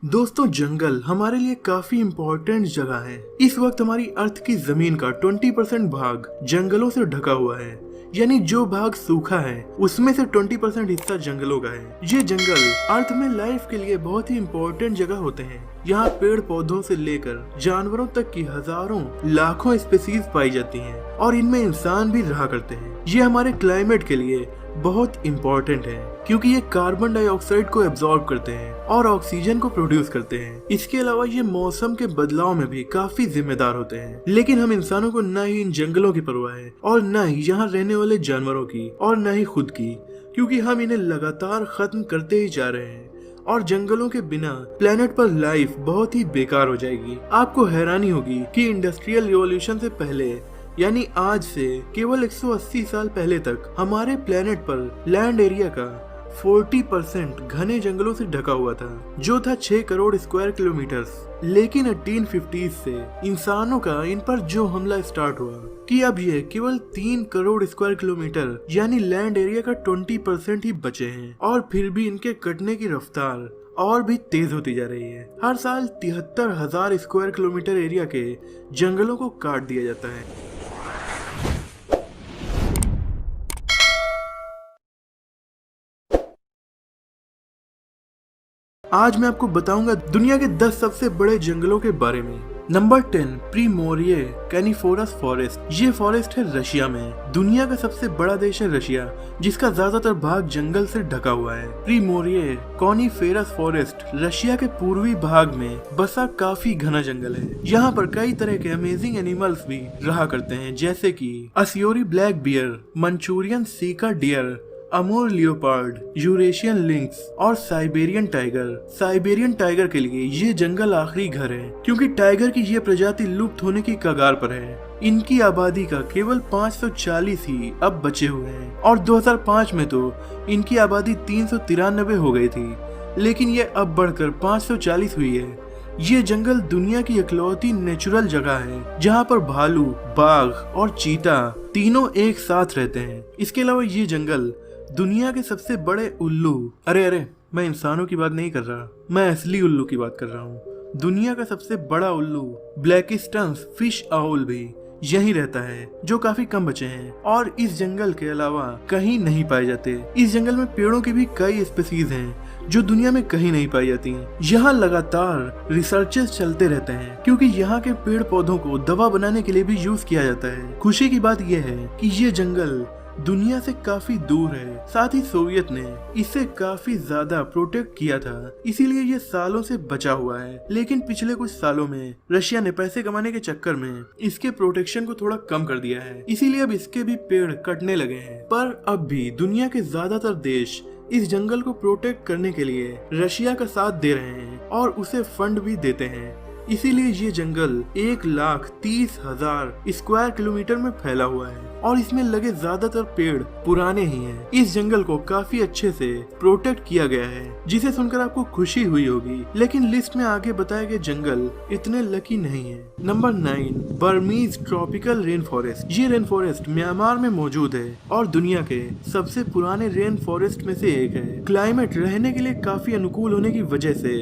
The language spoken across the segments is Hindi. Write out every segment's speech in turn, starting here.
दोस्तों, जंगल हमारे लिए काफी इम्पोर्टेंट जगह है। इस वक्त हमारी अर्थ की जमीन का 20% भाग जंगलों से ढका हुआ है, यानी जो भाग सूखा है उसमें से 20% हिस्सा जंगलों का है। ये जंगल अर्थ में लाइफ के लिए बहुत ही इम्पोर्टेंट जगह होते हैं। यहाँ पेड़ पौधों से लेकर जानवरों तक की हजारों लाखों स्पीसीज पाई जाती हैं और इनमें इंसान भी रहा करते हैं। ये हमारे क्लाइमेट के लिए बहुत इम्पोर्टेंट है क्योंकि ये कार्बन डाइऑक्साइड को एब्जॉर्ब करते हैं और ऑक्सीजन को प्रोड्यूस करते हैं। इसके अलावा ये मौसम के बदलाव में भी काफी जिम्मेदार होते हैं। लेकिन हम इंसानों को न ही इन जंगलों की परवाह है और न ही यहाँ रहने वाले जानवरों की और न ही खुद की, क्योंकि हम इन्हें लगातार खत्म करते ही जा रहे हैं और जंगलों के बिना प्लेनेट पर लाइफ बहुत ही बेकार हो जाएगी। आपको हैरानी होगी कि इंडस्ट्रियल रिवॉल्यूशन से पहले यानी आज से केवल 180 साल पहले तक हमारे प्लेनेट पर लैंड एरिया का 40% घने जंगलों से ढका हुआ था, जो था 6 करोड़ स्क्वायर किलोमीटर। लेकिन 1850 से इंसानों का इन पर जो हमला स्टार्ट हुआ कि अब ये केवल 3 करोड़ स्क्वायर किलोमीटर यानी लैंड एरिया का 20% ही बचे हैं और फिर भी इनके कटने की रफ्तार और भी तेज होती जा रही है। हर साल 73,000 स्क्वायर किलोमीटर एरिया के जंगलों को काट दिया जाता है। आज मैं आपको बताऊंगा दुनिया के 10 सबसे बड़े जंगलों के बारे में। Number 10, Primorye coniferous forest. ये फॉरेस्ट है रशिया में। दुनिया का सबसे बड़ा देश है रशिया, जिसका ज्यादातर भाग जंगल से ढका हुआ है। प्रीमोरिये कॉनिफेरस फॉरेस्ट रशिया के पूर्वी भाग में बसा काफी घना जंगल है। यहाँ पर कई तरह के अमेजिंग एनिमल्स भी रहा करते हैं, जैसे कि Ussuri black bear, Manchurian sika deer, Amur leopard, Eurasian lynx और साइबेरियन टाइगर। साइबेरियन टाइगर के लिए ये जंगल आखिरी घर है, क्योंकि टाइगर की ये प्रजाति लुप्त होने की कगार पर है। इनकी आबादी का केवल 540 ही अब बचे हुए हैं और 2005 में तो इनकी आबादी 393 हो गई थी, लेकिन ये अब बढ़कर 540 हुई है। ये जंगल दुनिया की इकलौती नेचुरल जगह है जहाँ पर भालू, बाघ और चीता तीनों एक साथ रहते हैं। इसके अलावा ये जंगल दुनिया के सबसे बड़े उल्लू, अरे मैं इंसानों की बात नहीं कर रहा, मैं असली उल्लू की बात कर रहा हूँ। दुनिया का सबसे बड़ा उल्लू ब्लैकिस्टन्स फिश आउल भी यहीं रहता है, जो काफी कम बचे हैं और इस जंगल के अलावा कहीं नहीं पाए जाते। इस जंगल में पेड़ों की भी कई स्पीसीज हैं जो दुनिया में कहीं नहीं पाई जाती। यहाँ लगातार रिसर्चेस चलते रहते हैं, क्योंकि यहाँ के पेड़ पौधों को दवा बनाने के लिए भी यूज किया जाता है। खुशी की बात यह है कि ये जंगल दुनिया से काफी दूर है। साथ ही सोवियत ने इसे काफी ज्यादा प्रोटेक्ट किया था, इसीलिए ये सालों से बचा हुआ है। लेकिन पिछले कुछ सालों में रशिया ने पैसे कमाने के चक्कर में इसके प्रोटेक्शन को थोड़ा कम कर दिया है, इसीलिए अब इसके भी पेड़ कटने लगे हैं। पर अब भी दुनिया के ज्यादातर देश इस जंगल को प्रोटेक्ट करने के लिए रशिया का साथ दे रहे हैं और उसे फंड भी देते हैं। इसीलिए ये जंगल 1,30,000 स्क्वायर किलोमीटर में फैला हुआ है और इसमें लगे ज्यादातर पेड़ पुराने ही हैं। इस जंगल को काफी अच्छे से प्रोटेक्ट किया गया है, जिसे सुनकर आपको खुशी हुई होगी। लेकिन लिस्ट में आगे बताए गए जंगल इतने लकी नहीं है। Number 9, Burmese tropical rain forest. ये रेन फॉरेस्ट म्यांमार में मौजूद है और दुनिया के सबसे पुराने रेन फॉरेस्ट में से एक है। क्लाइमेट रहने के लिए काफी अनुकूल होने की वजह से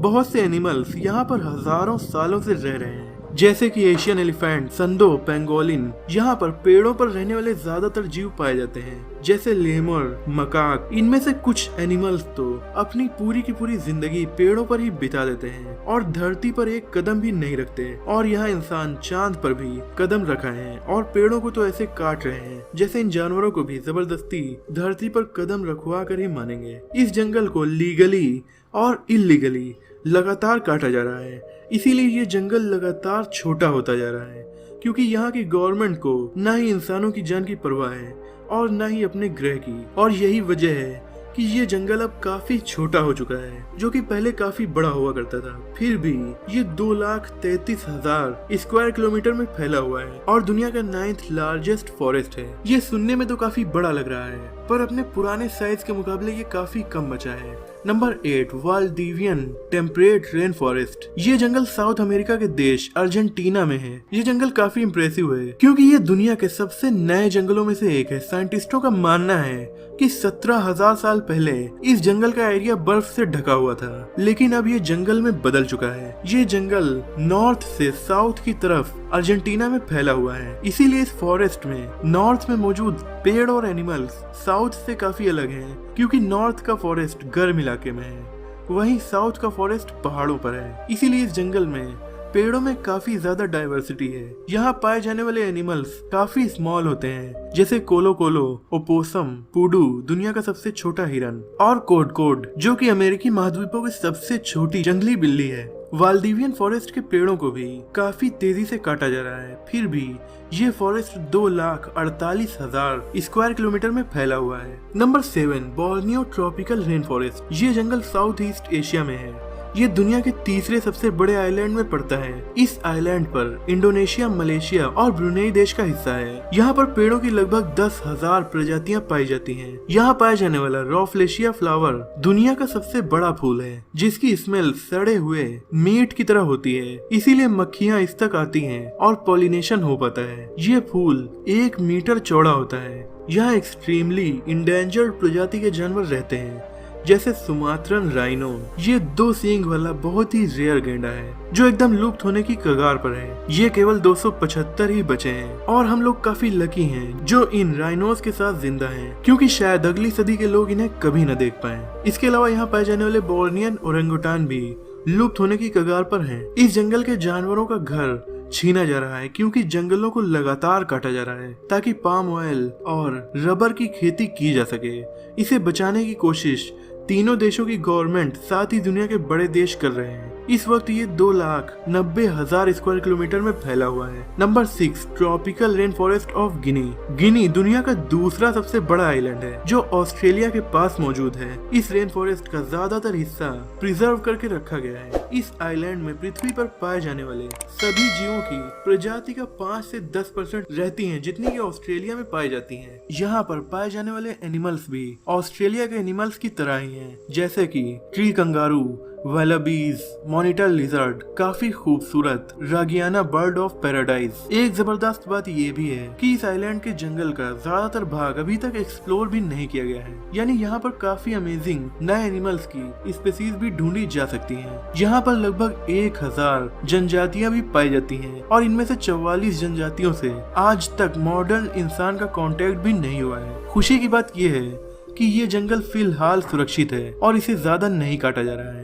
बहुत से एनिमल्स यहाँ पर हजारों सालों से रह रहे हैं, जैसे कि एशियन एलिफेंट, संदो, पेंगोलिन। यहाँ पर पेड़ों पर रहने वाले ज्यादातर जीव पाए जाते हैं, जैसे लेमर, मकाक। इनमें से कुछ एनिमल्स तो अपनी पूरी की पूरी जिंदगी पेड़ों पर ही बिता देते हैं और धरती पर एक कदम भी नहीं रखते। और यहाँ इंसान चांद पर भी कदम रखा है और पेड़ों को तो ऐसे काट रहे हैं जैसे इन जानवरों को भी जबरदस्ती धरती पर कदम रखवा कर ही मानेंगे। इस जंगल को लीगली और इलीगली लगातार काटा जा रहा है, इसीलिए ये जंगल लगातार छोटा होता जा रहा है, क्योंकि यहाँ की गवर्नमेंट को न ही इंसानों की जान की परवाह है और न ही अपने ग्रह की। और यही वजह है कि ये जंगल अब काफी छोटा हो चुका है, जो कि पहले काफी बड़ा हुआ करता था। फिर भी ये 2,33,000 स्क्वायर किलोमीटर में फैला हुआ है और दुनिया का 9th लार्जेस्ट फॉरेस्ट है। ये सुनने में तो काफी बड़ा लग रहा है, पर अपने पुराने साइज के मुकाबले ये काफी कम बचा है। Number 8 Valdivian temperate rain forest. ये जंगल साउथ अमेरिका के देश अर्जेंटीना में है। ये जंगल काफी इम्प्रेसिव है क्योंकि ये दुनिया के सबसे नए जंगलों में से एक है। साइंटिस्टों का मानना है कि 17,000 साल पहले इस जंगल का एरिया बर्फ से ढका हुआ था, लेकिन अब ये जंगल में बदल चुका है। ये जंगल नॉर्थ से साउथ की तरफ अर्जेंटीना में फैला हुआ है, इसीलिए इस फॉरेस्ट में नॉर्थ में मौजूद पेड़ और एनिमल्स साउथ से काफी अलग हैं, क्योंकि नॉर्थ का फॉरेस्ट गर्म इलाके में है, वहीं साउथ का फॉरेस्ट पहाड़ों पर है। इसीलिए इस जंगल में पेड़ों में काफी ज्यादा डाइवर्सिटी है। यहाँ पाए जाने वाले एनिमल्स काफी स्मॉल होते हैं, जैसे कोलो कोलो, ओपोसम, पुडू दुनिया का सबसे छोटा हिरन, और कोड कोड जो कि अमेरिकी महाद्वीपों की सबसे छोटी जंगली बिल्ली है। वाल्डिवियन फॉरेस्ट के पेड़ों को भी काफी तेजी से काटा जा रहा है, फिर भी ये फॉरेस्ट 2,48,000 स्क्वायर किलोमीटर में फैला हुआ है। Number 7 Borneo tropical rain forest. ये जंगल साउथ ईस्ट एशिया में है। ये दुनिया के तीसरे सबसे बड़े आइलैंड में पड़ता है। इस आइलैंड पर इंडोनेशिया, मलेशिया और ब्रुनेई देश का हिस्सा है। यहाँ पर पेड़ों की लगभग 10,000 प्रजातियां पाई जाती हैं। यहाँ पाए जाने वाला रॉफ्लेशिया फ्लावर दुनिया का सबसे बड़ा फूल है, जिसकी स्मेल सड़े हुए मीट की तरह होती है, इसीलिए मक्खियाँ इस तक आती हैं और पॉलिनेशन हो पाता है। ये फूल 1 मीटर चौड़ा होता है। यहाँ एक्सट्रीमली इंडेंजर्ड प्रजाति के जानवर रहते हैं, जैसे सुमात्रन राइनो। ये 2 सींग वाला बहुत ही रेयर गेंडा है जो एकदम लुप्त होने की कगार पर है। ये केवल 275 ही बचे हैं और हम लोग काफी लकी हैं जो इन राइनोस के साथ जिंदा हैं, क्योंकि शायद अगली सदी के लोग इन्हें कभी न देख पाए। इसके अलावा यहाँ पाए जाने वाले बोर्नियन ओरंगुटान भी लुप्त होने की कगार पर हैं। इस जंगल के जानवरों का घर छीना जा रहा है क्योंकि जंगलों को लगातार काटा जा रहा है ताकि पाम ऑयल और रबर की खेती की जा सके। इसे बचाने की कोशिश तीनों देशों की गवर्नमेंट साथ ही दुनिया के बड़े देश कर रहे हैं। इस वक्त ये 2,90,000 स्क्वायर किलोमीटर में फैला हुआ है। Number 6 tropical rain forest of Guinea. Guinea दुनिया का दूसरा सबसे बड़ा आइलैंड है जो ऑस्ट्रेलिया के पास मौजूद है। इस रेन फॉरेस्ट का ज्यादातर हिस्सा प्रिजर्व करके रखा गया है। इस आइलैंड में पृथ्वी पर पाए जाने वाले सभी जीवों की प्रजाति का 5 से 10% रहती है, जितनी की ऑस्ट्रेलिया में पाई जाती है। यहाँ पर पाए जाने वाले एनिमल्स भी ऑस्ट्रेलिया के एनिमल्स की तरह ही है, जैसे की ट्री कंगारू, वेलाबीज, मॉनिटर लिजर्ड, काफी खूबसूरत रागियाना बर्ड ऑफ पैराडाइज। एक जबरदस्त बात ये भी है कि इस आइलैंड के जंगल का ज्यादातर भाग अभी तक एक्सप्लोर भी नहीं किया गया है, यानी यहाँ पर काफी अमेजिंग नए एनिमल्स की स्पीसीज भी ढूंढी जा सकती हैं। यहाँ पर लगभग 1,000 जनजातियाँ भी पाई जाती हैं और इनमें से 44 जनजातियों से आज तक मॉडर्न इंसान का कॉन्टेक्ट भी नहीं हुआ है। खुशी की बात यह है कि ये जंगल फिलहाल सुरक्षित है और इसे ज्यादा नहीं काटा जा रहा है।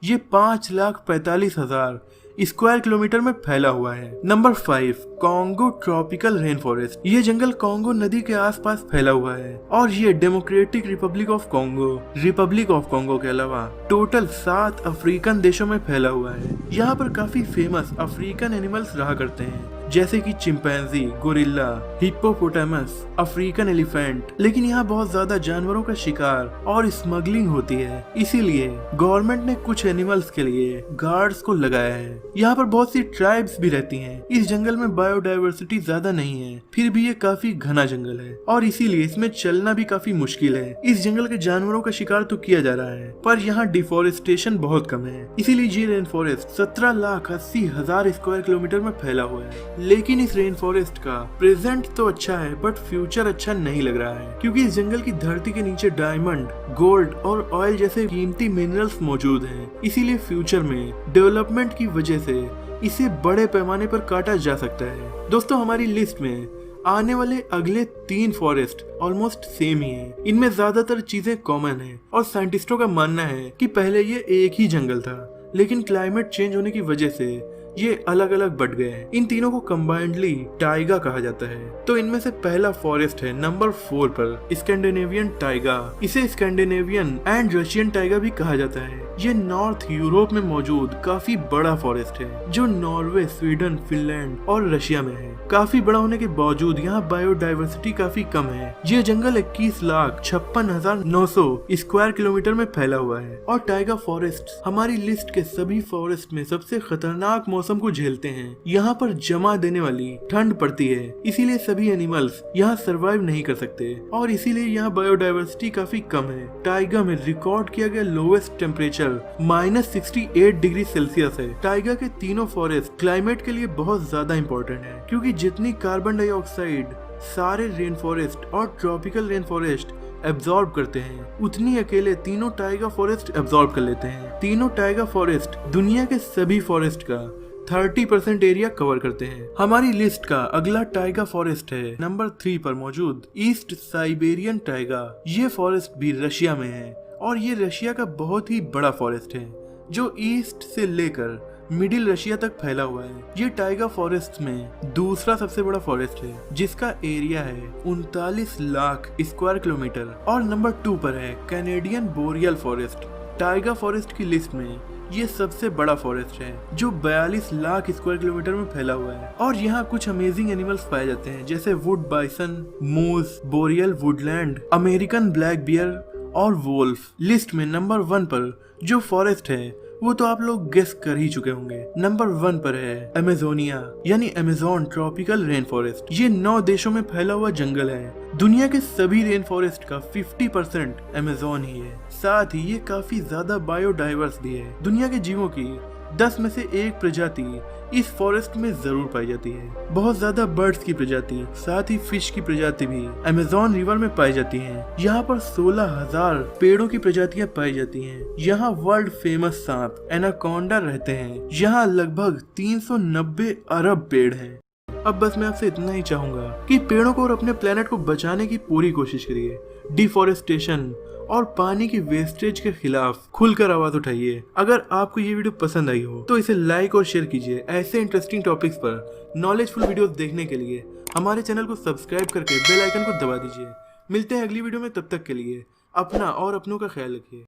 ये 5,45,000 स्क्वायर किलोमीटर में फैला हुआ है। Number 5 Congo tropical rain forest. ये जंगल कॉन्गो नदी के आसपास फैला हुआ है और ये डेमोक्रेटिक रिपब्लिक ऑफ कॉन्गो के अलावा टोटल 7 अफ्रीकन देशों में फैला हुआ है। यहाँ पर काफी फेमस अफ्रीकन एनिमल्स रहा करते हैं, जैसे कि chimpanzee, gorilla, hippopotamus, African elephant. लेकिन यहाँ बहुत ज्यादा जानवरों का शिकार और स्मगलिंग होती है, इसीलिए गवर्नमेंट ने कुछ एनिमल्स के लिए गार्ड्स को लगाया है। यहाँ पर बहुत सी ट्राइब्स भी रहती हैं। इस जंगल में बायोडाइवर्सिटी ज्यादा नहीं है, फिर भी ये काफी घना जंगल है और इसीलिए इसमें चलना भी काफी मुश्किल है। इस जंगल के जानवरों का शिकार तो किया जा रहा है, पर यहाँ डिफोरेस्टेशन बहुत कम है, इसीलिए ये रेन फॉरेस्ट 17,80,000 स्क्वायर किलोमीटर में फैला हुआ है। लेकिन इस रेन फॉरेस्ट का प्रेजेंट तो अच्छा है, बट फ्यूचर अच्छा नहीं लग रहा है, क्योंकि इस जंगल की धरती के नीचे डायमंड, गोल्ड और ऑयल जैसे कीमती मिनरल्स मौजूद हैं। इसीलिए फ्यूचर में डेवलपमेंट की वजह से इसे बड़े पैमाने पर काटा जा सकता है। दोस्तों, हमारी लिस्ट में आने वाले अगले 3 फॉरेस्ट ऑलमोस्ट सेम ही हैं। इनमें ज्यादातर चीजें कॉमन हैं और साइंटिस्टों का मानना है कि पहले ये एक ही जंगल था, लेकिन क्लाइमेट चेंज होने की वजह से ये अलग अलग बढ़ गए हैं। इन तीनों को कंबाइंडली टाइगा कहा जाता है। तो इनमें से पहला फॉरेस्ट है नंबर 4 पर स्कैंडिनेवियन टाइगा। इसे स्कैंडिनेवियन एंड रशियन टाइगा भी कहा जाता है। ये नॉर्थ यूरोप में मौजूद काफी बड़ा फॉरेस्ट है जो नॉर्वे, स्वीडन, फिनलैंड और रशिया में है। काफी बड़ा होने के बावजूद यहाँ बायोडाइवर्सिटी काफी कम है। ये जंगल 21,56,900 स्क्वायर किलोमीटर में फैला हुआ है और टाइगा फॉरेस्ट हमारी लिस्ट के सभी फॉरेस्ट में सबसे खतरनाक मौसम को झेलते हैं। यहाँ पर जमा देने वाली ठंड पड़ती है, इसीलिए सभी एनिमल्स यहाँ सरवाइव नहीं कर सकते और इसीलिए यहाँ बायोडाइवर्सिटी काफी कम है। टाइगा में रिकॉर्ड किया गया लोवेस्ट टेम्परेचर -68 डिग्री सेल्सियस है। टाइगा के तीनों फॉरेस्ट क्लाइमेट के लिए बहुत ज्यादा इम्पोर्टेंट है, क्योंकि जितनी कार्बन डाइऑक्साइड सारे रेन फॉरेस्ट और ट्रॉपिकल रेन फॉरेस्ट एब्जॉर्ब करते हैं, उतनी अकेले तीनों टाइगा फॉरेस्ट एब्जॉर्ब कर लेते हैं। तीनों टाइगा फॉरेस्ट दुनिया के सभी फॉरेस्ट का 30% एरिया कवर करते हैं। हमारी लिस्ट का अगला टाइगा फॉरेस्ट है नंबर 3 पर मौजूद ईस्ट साइबेरियन टाइगा। ये फॉरेस्ट भी रशिया में है और ये रशिया का बहुत ही बड़ा फॉरेस्ट है जो ईस्ट से लेकर मिडिल रशिया तक फैला हुआ है। ये टाइगा फॉरेस्ट में दूसरा सबसे बड़ा फॉरेस्ट है जिसका एरिया है 39 लाख स्क्वायर किलोमीटर और नंबर 2 पर है Canadian boreal forest. Tyga forest की लिस्ट में ये सबसे बड़ा फॉरेस्ट है जो 42 लाख स्क्वायर किलोमीटर में फैला हुआ है और यहाँ कुछ अमेजिंग एनिमल्स पाए जाते हैं जैसे wood bison, moose, boreal woodland, American black bear और वोल्फ। लिस्ट में नंबर 1 पर जो फॉरेस्ट है वो तो आप लोग गेस कर ही चुके होंगे। नंबर 1 पर है अमेजोनिया यानी अमेजोन ट्रॉपिकल रेन फॉरेस्ट। ये 9 देशों में फैला हुआ जंगल है। दुनिया के सभी रेन फॉरेस्ट का 50% अमेजोन ही है। साथ ही ये काफी ज्यादा बायोडाइवर्स भी है। दुनिया के जीवों की 10 में से 1 प्रजाति इस फॉरेस्ट में जरूर पाई जाती है। बहुत ज्यादा बर्ड्स की प्रजाति साथ ही फिश की प्रजाति भी अमेजोन रिवर में पाई जाती हैं। यहाँ पर 16,000 पेड़ों की प्रजातियां पाई जाती हैं। यहाँ वर्ल्ड फेमस सांप एनाकोंडा रहते हैं। यहाँ लगभग 390 अरब पेड़ हैं। अब बस मैं आपसे इतना ही चाहूंगा कि पेड़ों को और अपने प्लेनेट को बचाने की पूरी कोशिश करिए। डिफॉरेस्टेशन और पानी की वेस्टेज के खिलाफ खुलकर आवाज उठाइए। अगर आपको ये वीडियो पसंद आई हो तो इसे लाइक और शेयर कीजिए। ऐसे इंटरेस्टिंग टॉपिक्स पर नॉलेजफुल वीडियोस देखने के लिए हमारे चैनल को सब्सक्राइब करके बेल आइकन को दबा दीजिए। मिलते हैं अगली वीडियो में, तब तक के लिए अपना और अपनों का ख्याल रखिए।